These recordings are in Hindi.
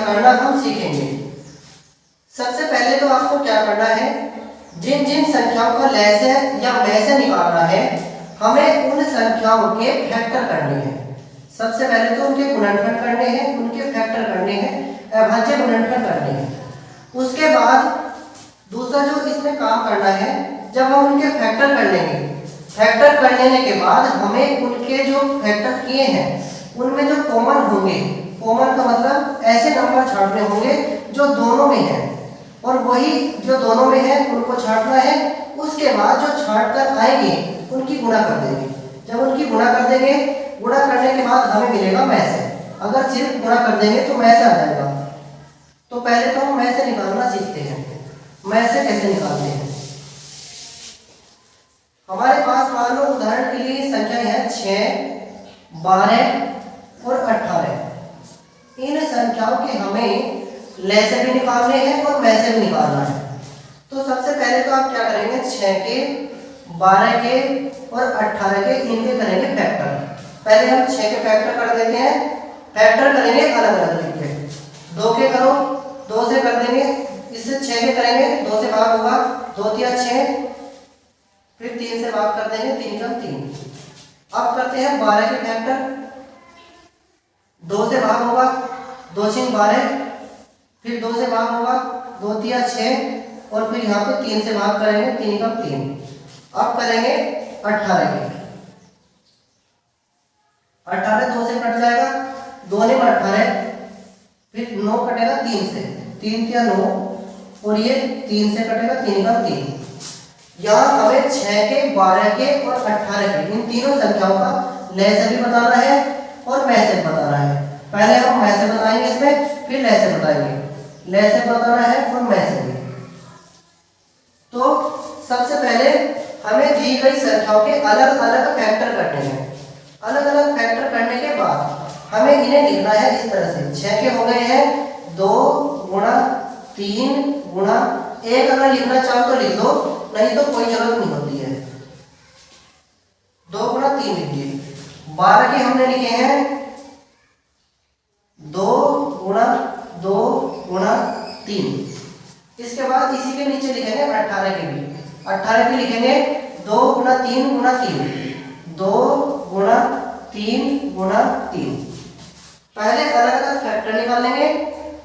करना हम सीखेंगे। सबसे पहले तो आपको क्या करना है, जिन जिन संख्याओं का लैस है या मैस है निकालना है, हमें उन संख्याओं के फैक्टर करने हैं। सबसे पहले तो उनके गुणनफल करने हैं, उनके फैक्टर करने हैं, अभाज्य गुणनफल करने हैं। उसके बाद दूसरा जो इसमें काम करना है, जब हम उनके फैक्टर कर लेंगे, फैक्टर कर लेने के बाद हमें उनके जो फैक्टर किए हैं उनमें जो कॉमन होंगे, कॉमन का मतलब ऐसे नंबर छांटने होंगे जो दोनों में है, और वही जो दोनों में है उनको छांटना है। उसके बाद जो छांट कर आएंगे उनकी गुणा कर देंगे। जब उनकी गुणा कर देंगे, गुणा करने के बाद हमें मिलेगा मैस। अगर सिर्फ गुणा कर देंगे तो मैस आ जाएगा। तो पहले तो हम मैस निकालना सीखते हैं। मैस कैसे निकालते हैं, हमारे पास मान लो उदाहरण के लिए संख्या है 6, 12 और 18। इन संख्याओं के हमें लैसे भी निकालने हैं और मैसे भी निकालना है। तो सबसे पहले तो आप क्या करेंगे, 6 के, 12 के और 18 के इनके करेंगे फैक्टर। पहले हम 6 के फैक्टर कर देते हैं। फैक्टर करेंगे अलग अलग लिख के। 2 के करो, 2 से कर देंगे, इससे 6 के करेंगे, 2 से भाग होगा, 2 तिया 6, फिर 3 से भाग कर देंगे, 3 कम 3। अब करते हैं 12 के फैक्टर। 2 से भाग होगा, 2 6 12, फिर 2 से भाग होगा, 2 तिया 6, और फिर यहाँ पे 3 से भाग करेंगे, 3 कम 3। अब करेंगे 18 के। 18 2 से कट जाएगा, 2 ने 18, फिर 9 कटेगा 3 से, 3 तिया 9, और ये 3 से कटेगा, 3 कम 3। यहाँ हमें 6 के, 12 के और 18 के इन तीनों संख्याओं का लैसे भी बताना है और मैसे बताना है। पहले हम मैसे बताएंगे इसमें, फिर लैसे बताएंगे। लैसे बताना है और मैसे भी। तो सबसे पहले हमें दी गई संख्याओं के अलग अलग फैक्टर करने हैं। अलग अलग फैक्टर करने के बाद हमें इन्हें लिखना है इस तरह से। 6 के हो गए हैं 2 गुणा 3 गुणा 1। अगर लिखना चाहो तो लिख दो, नहीं तो कोई जरूरत नहीं होती है। 2 गुणा 3 लिखिए। 12 के हमने लिखे हैं 2 गुणा 2 गुणा 3। इसके बाद इसी के नीचे लिखेंगे 18 के भी। 18 के लिखेंगे 2 गुणा 3 गुणा 3, 2 गुणा 3 गुणा 3। पहले अलग अलग फैक्टर निकाल लेंगे,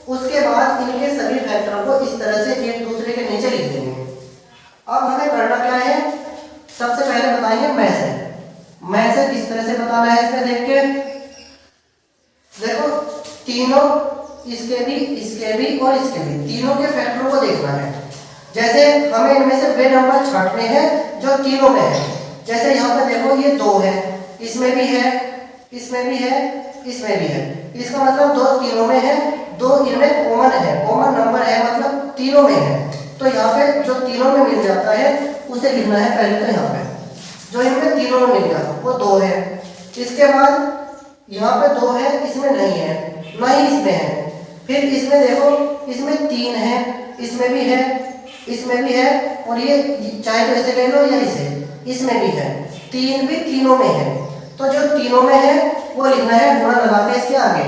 उसके बाद इनके सभी फैक्टरों को इस तरह से एक दूसरे के नीचे लिख देंगे। अब हमें करना क्या है, सबसे पहले बताएंगे मैसे। मैसे किस तरह से बताना है, इसमें देख के देखो, तीनों इसके भी और इसके भी, तीनों के फैक्टरों को देखना है। जैसे हमें इनमें से वे नंबर छांटने हैं जो तीनों में है। जैसे यहाँ पे देखो ये 2 है, इसमें भी है, इसमें भी है, इसमें भी है। इसका मतलब 2 तीनों में है, 2 इनमें कॉमन है, कॉमन नंबर है, मतलब तीनों में है। तो यहाँ पे जो तीनों में मिल जाता है उसे लिखना है पहले। तो यहाँ पे जो इनमें तीनों में मिल गया वो 2 है। इसके बाद यहाँ पे 2 है, इसमें नहीं है, ना ही इसमें है। फिर इसमें देखो, इसमें 3 है, इसमें भी है, इसमें भी है, और ये चाहे तो ऐसे ले लो या इसे, इसमें भी है। 3 भी तीनों में है। तो जो तीनों में है वो लिखना है गुणा लगा के इसके आगे।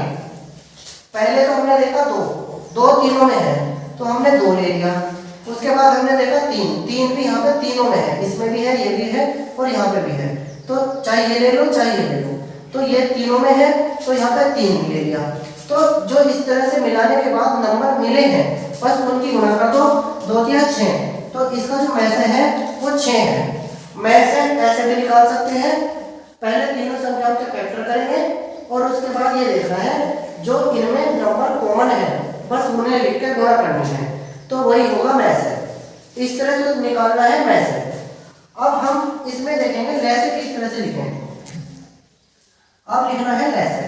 पहले तो हमने देखा 2 तीनों में है, तो हमने 2 ले लिया। उसके बाद हमने देखा 3 भी यहाँ पे तीनों में है, इसमें भी है, ये भी है, और यहाँ पे भी है। तो चाहे ये ले लो, चाहे ये ले लो। तो ये तीनों में है, तो यहाँ पे 3 ले लिया। तो जो इस तरह से मिलाने के बाद नंबर मिले हैं, बस उनकी गुणा कर दो। 2 तिया 6, तो इसका जो मैसे है वो 6 है। मैसे ऐसे भी निकाल सकते हैं। पहले तीनों संख्याओं के फैक्टर करेंगे, और उसके बाद ये देखना है जो इनमें नंबर कॉमन है, बस उन्हें लिख के गुणा करनी है, तो वही होगा मैसे। इस तरह से निकालना है मैसे। अब हम इसमें देखेंगे लैसे किस तरह से लिखेंगे। अब लिखना है लैसे।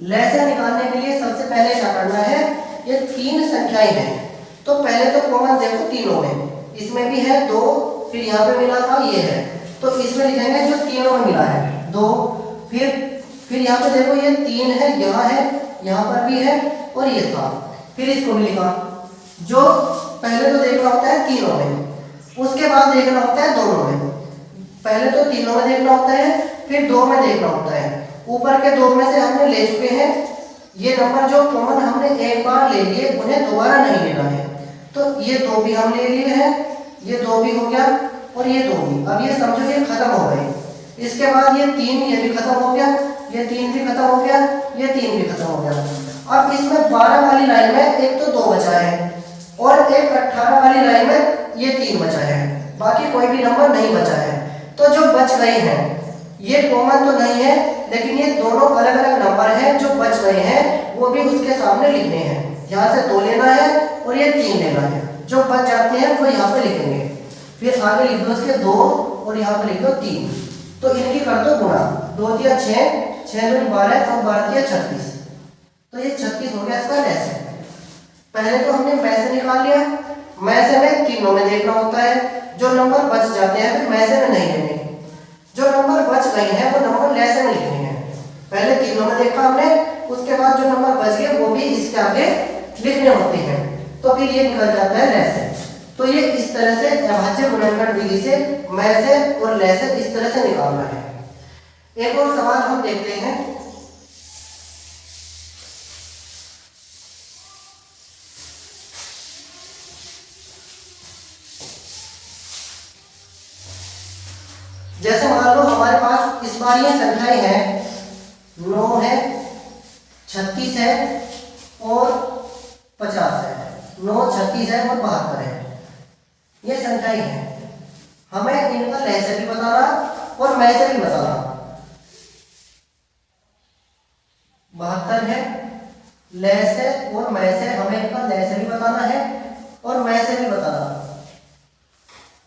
लैसे निकालने के लिए सबसे पहले क्या करना है, ये 3 संख्याएं हैं, तो पहले तो कॉमन देखो तीनों में, इसमें भी है 2, फिर यहाँ पे मिला था ये है, तो इसमें लिखेंगे जो तीनों में मिला है 2। फिर यहाँ पे देखो ये 3 है, यहाँ पर भी है, और ये था, फिर इसको भी लिखा। जो पहले तो देखना होता है तीनों में, उसके बाद देखना होता है दोनों में। पहले तो तीनों में देखना होता है, फिर 2 में देखना होता है। ऊपर के 2 में से हमने ले चुके हैं, ये नंबर जो कॉमन हमने एक बार ले लिए उन्हें दोबारा नहीं लेना है। तो ये 2 भी हम ले लिए हैं, ये 2 भी हो गया और ये 2 भी। अब ये समझो ये खत्म हो गए। इसके बाद ये 3, ये भी खत्म हो गया, ये 3 भी खत्म हो गया, ये 3 भी खत्म हो गया। अब इसमें 12 वाली लाइन में एक तो 2 बचा है और एक 18 वाली लाइन में ये 3 बचा है, बाकी कोई भी नंबर नहीं बचा है। तो जो बच गए हैं ये कॉमन तो नहीं है, लेकिन ये दोनों अलग अलग नंबर हैं जो बच गए हैं वो भी उसके सामने लिखने हैं। यहाँ से 2 लेना है और ये 3 लेना है, जो बच जाते हैं वो यहाँ पे लिखेंगे। फिर आगे लिख दो इसके 2 और यहाँ पे लिख दो 3। तो इनकी कर दो गुणा, 2 दिया 6, 6 दूनी 12 और 12 दिया 36। तो ये 36 हो गया इसका लैसे। पहले तो हमने मैसे निकाल लिया, मैसे में तीनों में देखना होता है, जो नंबर बच जाते हैं फिर मैसे में नहीं लेने, जो नंबर बच गए हैं वो नंबर लैसे में लिखने हैं। पहले तीनों में देखा हमने, उसके बाद जो नंबर बच गए वो भी इसके आगे लिखने होते हैं, तो फिर ये निकल जाता है लैसे। तो ये इस तरह से अभाज्य गुणनखंड विधि से मैसे और लैसे इस तरह से निकालना है। एक और सवाल हम देखते हैं। जैसे मान लो हमारे पास इस बार ये संख्याएं हैं, 9 है, 36 है और 50 है। 9, 36 है और 72 है, ये संख्याएं हैं। हमें इनका लैसे भी बताना और मैसे भी बताना। 72 है, लैसे और मैसे, हमें इनका लैसे भी बताना है और मैसे भी बताना।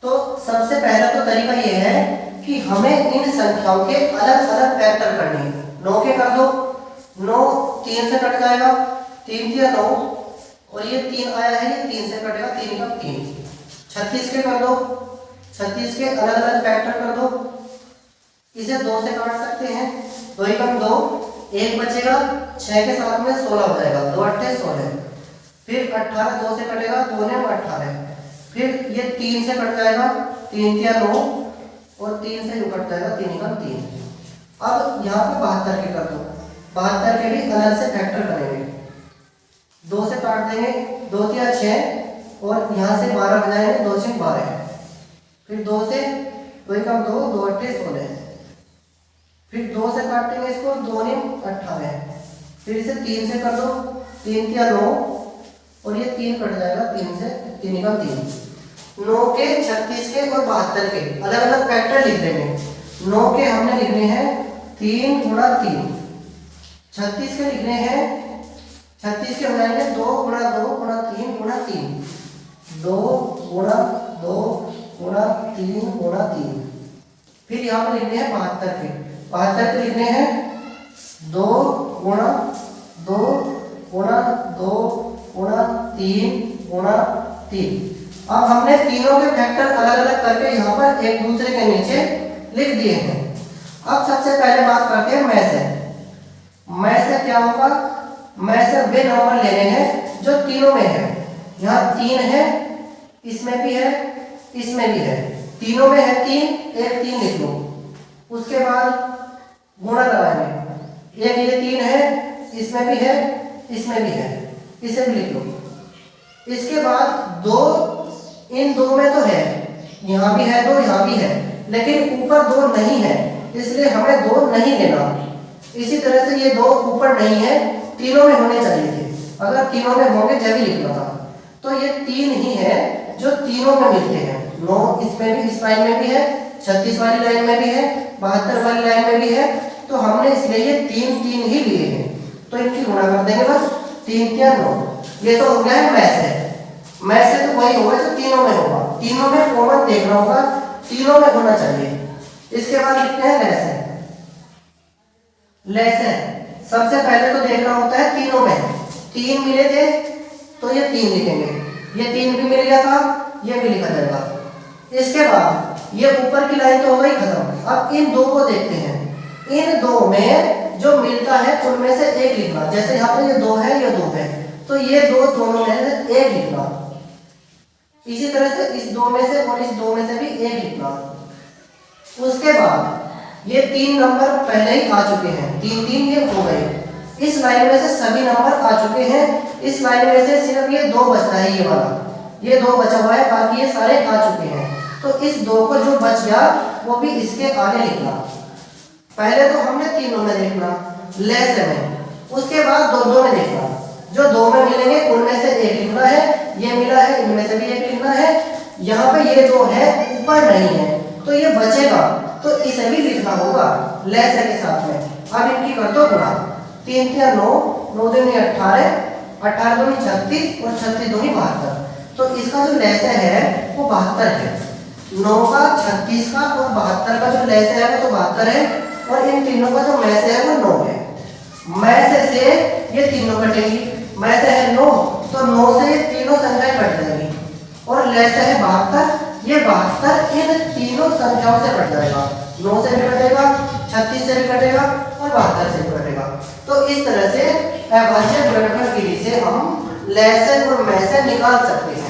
तो सबसे पहला तो तरीका ये है कि हमें इन संख्याओं के अलग अलग फैक्टर करने। 9 के कर दो, 9 3 से कट जाएगा, 3 दिया 9 और ये 3 आया है, ये 3 से कटेगा, 3 का 3। 36 के कर दो, 36 के अलग अलग फैक्टर कर दो, इसे 2 से काट सकते हैं, 2 ही कम 2, 1 बचेगा, 6 के साथ में 16 हो जाएगा, 2 8 16। फिर 18 2 से कटेगा, 2 ने 18। फिर ये 3 से कट जाएगा, 3 दिया 9 और 3 से कट जाएगा, 3 का 3। अब यहाँ पे 72 के कर दो, 72 के भी अलग से फैक्टर करेंगे, 2 से काट देंगे, 2 दिया 6 और यहाँ से 12 बजाएंगे, 2 से 12। फिर 2 से 2 कम 2, 2 8 16। फिर 2 से काटेंगे इसको, 2 ने 18। फिर इसे 3 से कर दो, 3 दिया 9 और ये 3 कट जाएगा, 3 से 3 का 3। 9 के, 36 के और 72 के अलग अलग फैक्टर लिख देंगे। 9 के हमने लिखने हैं 3 गुणा 3, 36 के लिखने हैं, 36 के हो जाएंगे 2 गुणा 2 गुणा 3 गुणा 3, 2 गुणा 2 गुणा 3 गुणा 3। फिर यहाँ पर लिखने हैं 72 के, 72 के लिखने हैं 2 गुणा 2 गुणा 2 गुणा 3 गुणा 3। अब हमने तीनों के फैक्टर अलग अलग करके यहाँ पर एक दूसरे के नीचे लिख दिए हैं। अब सबसे पहले बात करते हैं मैसे। मैसे क्या होगा, मैसे वे नंबर लेने हैं जो तीनों में है। यहाँ 3 है, इसमें भी है, इसमें भी है, तीनों में है 3, एक 3 लिख लो। उसके बाद गुणा लगाएंगे, एक ये 3 है, इसमें भी है, इसमें भी है, इसे भी लिख लो। इसके बाद 2, इन 2 में तो है, यहाँ भी है 2, यहाँ भी है, लेकिन ऊपर 2 नहीं है, इसलिए हमें 2 नहीं लेना। इसी तरह से ये 2 ऊपर नहीं है, तीनों में होने चाहिए थे, अगर तीनों में होंगे जब ही लिखना था। तो ये 3 ही है जो तीनों में मिलते हैं। 9 इसमें भी, इस लाइन में भी है, 36 वाली लाइन में भी है, 72 वाली लाइन में भी है, तो हमने इसलिए ये 3 3 ही लिए हैं। तो इनकी गुणा कर देंगे बस, 3 क्या 9। ये तो हो गया है मैसे। मैसे तो वही होगा जो तीनों में होगा, तीनों में कॉमन देखना होगा, तीनों में होना चाहिए। इसके बाद लिखते हैं लैसे। लैसे सबसे पहले तो देखना होता है तीनों में, 3 मिले थे तो ये 3 लिखेंगे, ये 3 भी मिल गया था, ये भी लिखा जाएगा। इसके बाद ये ऊपर की लाइन तो हो गई खत्म। अब इन 2 को देखते हैं, इन 2 में जो मिलता है उनमें से एक लिखना। जैसे यहाँ पे ये 2 है, ये 2 है, तो ये 2 दोनों में से एक लिखना। इसी तरह से इस 2 में से और इस 2 में से भी एक लिखना। उसके बाद ये 3 नंबर पहले ही आ चुके हैं, 3 3 ये हो गए। इस लाइन में से सभी नंबर आ चुके हैं। इस लाइन में से सिर्फ ये 2 बचता है, ये वाला, ये 2 बचा हुआ है, बाकी ये सारे आ चुके हैं। तो इस 2 को जो बच गया वो भी इसके आगे लिखना। पहले तो हमने तीनों में देखना लेस में, उसके बाद 2-2 में देखना। जो 2 में मिलेंगे उनमें से एक लिखना है, ये मिला है इनमें से भी एक लिखना है। यहाँ पे ये जो है ऊपर नहीं है तो ये बचेगा, तो इसे भी लिखना होगा लेस के साथ में। अब इनकी कर दो गुणा, 3 3 9, 9 दूनी 18, 18 दूनी 36 और 36 दूनी 72। तो इसका जो लेस है वो 72 है। 9 का, 36 का और 72 का जो लेस है वो तो 72 है, और इन तीनों का जो मैस है वो 9 है। मैस से ये तीनों कटेंगी, मैस है 9, तो 9 से ये तीनों संख्याएं कट जाएंगी, और लेस है 72, ये 72 इन तीनों संख्याओं से कट जाएगा। 9 से भी कटेगा, 36 से भी कटेगा और 72 से भी कटेगा। तो इस तरह से अभाज्य गुणनफल विधि से हम लेस और मैस निकाल सकते हैं।